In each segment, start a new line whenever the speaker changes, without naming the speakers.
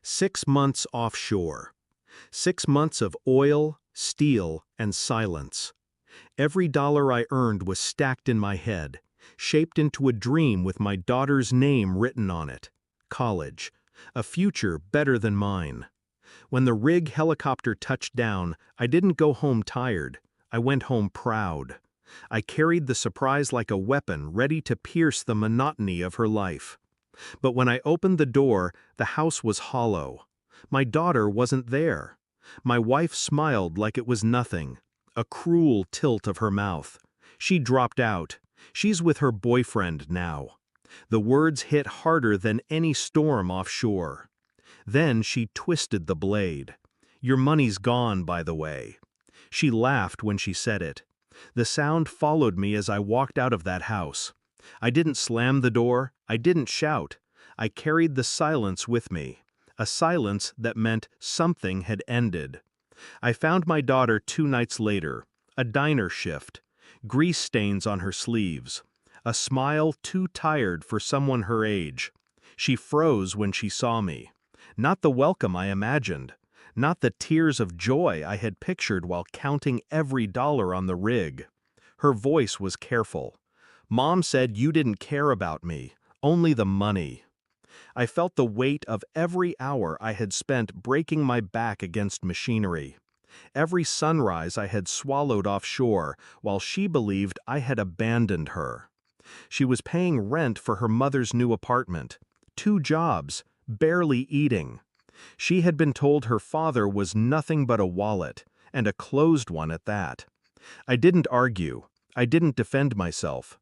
6 months offshore. 6 months of oil, steel, and silence. Every dollar I earned was stacked in my head, shaped into a dream with my daughter's name written on it. College. A future better than mine. When the rig helicopter touched down, I didn't go home tired. I went home proud. I carried the surprise like a weapon ready to pierce the monotony of her life. But when I opened the door, the house was hollow. My daughter wasn't there. My wife smiled like it was nothing. A cruel tilt of her mouth. She dropped out. She's with her boyfriend now. The words hit harder than any storm offshore. Then she twisted the blade. "Your money's gone, by the way." She laughed when she said it. The sound followed me as I walked out of that house. I didn't slam the door, I didn't shout. I carried the silence with me, a silence that meant something had ended. I found my daughter 2 nights later, a diner shift, grease stains on her sleeves, a smile too tired for someone her age. She froze when she saw me. Not the welcome I imagined, not the tears of joy I had pictured while counting every dollar on the rig. Her voice was careful. "Mom said you didn't care about me, only the money." I felt the weight of every hour I had spent breaking my back against machinery. Every sunrise I had swallowed offshore while she believed I had abandoned her. She was paying rent for her mother's new apartment. 2 jobs, barely eating. She had been told her father was nothing but a wallet, and a closed one at that. I didn't argue. I didn't defend myself.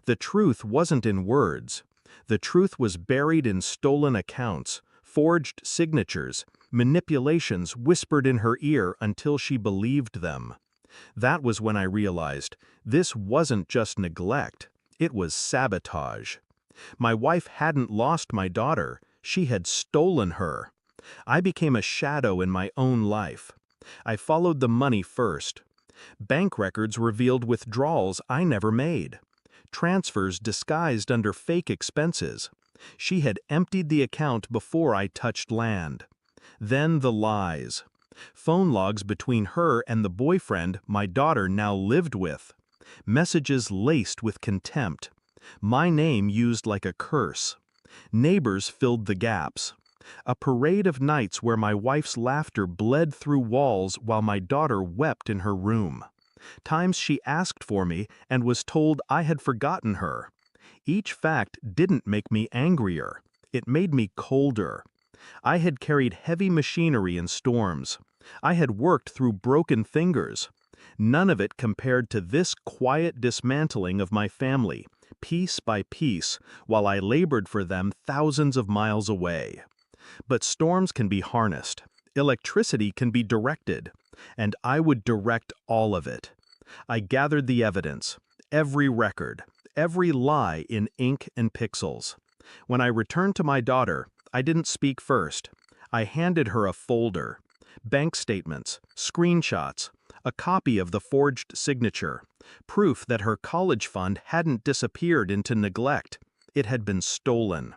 The truth wasn't in words. The truth was buried in stolen accounts, forged signatures, manipulations whispered in her ear until she believed them. That was when I realized this wasn't just neglect, it was sabotage. My wife hadn't lost my daughter, she had stolen her. I became a shadow in my own life. I followed the money first. Bank records revealed withdrawals I never made. Transfers disguised under fake expenses. She had emptied the account before I touched land. Then the lies. Phone logs between her and the boyfriend my daughter now lived with. Messages laced with contempt. My name used like a curse. Neighbors filled the gaps. A parade of nights where my wife's laughter bled through walls while my daughter wept in her room. Times she asked for me and was told I had forgotten her. Each fact didn't make me angrier. It made me colder. I had carried heavy machinery in storms. I had worked through broken fingers. None of it compared to this quiet dismantling of my family, piece by piece, while I labored for them thousands of miles away. But storms can be harnessed. Electricity can be directed. And I would direct all of it. I gathered the evidence, every record, every lie in ink and pixels. When I returned to my daughter, I didn't speak first. I handed her a folder, bank statements, screenshots, a copy of the forged signature, proof that her college fund hadn't disappeared into neglect. It had been stolen.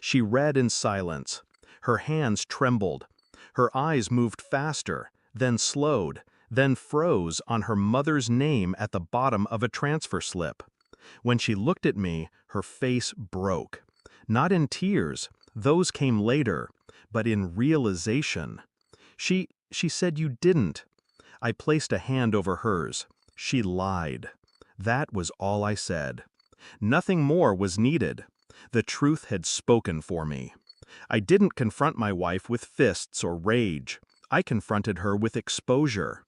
She read in silence. Her hands trembled. Her eyes moved faster, then slowed, then froze on her mother's name at the bottom of a transfer slip. When she looked at me, her face broke. Not in tears, those came later, but in realization. She said you didn't. I placed a hand over hers. She lied. That was all I said. Nothing more was needed. The truth had spoken for me. I didn't confront my wife with fists or rage. I confronted her with exposure.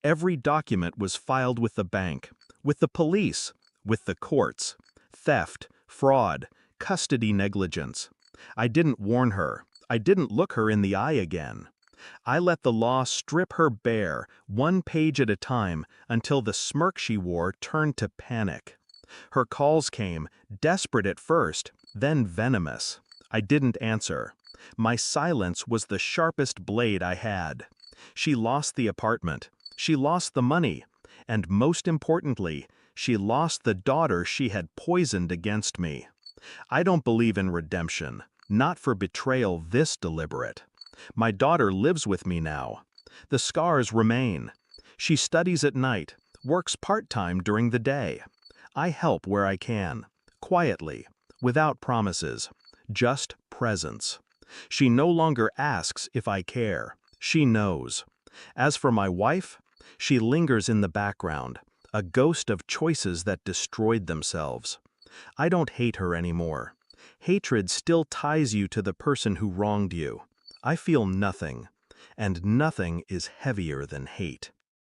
Every document was filed with the bank, with the police, with the courts. Theft, fraud, custody negligence. I didn't warn her. I didn't look her in the eye again. I let the law strip her bare, 1 page at a time, until the smirk she wore turned to panic. Her calls came, desperate at first, then venomous. I didn't answer. My silence was the sharpest blade I had. She lost the apartment. She lost the money. And most importantly, she lost the daughter she had poisoned against me. I don't believe in redemption, not for betrayal this deliberate. My daughter lives with me now. The scars remain. She studies at night, works part-time during the day. I help where I can, quietly, without promises, just presence. She no longer asks if I care. She knows. As for my wife, she lingers in the background, a ghost of choices that destroyed themselves. I don't hate her anymore. Hatred still ties you to the person who wronged you. I feel nothing, and nothing is heavier than hate.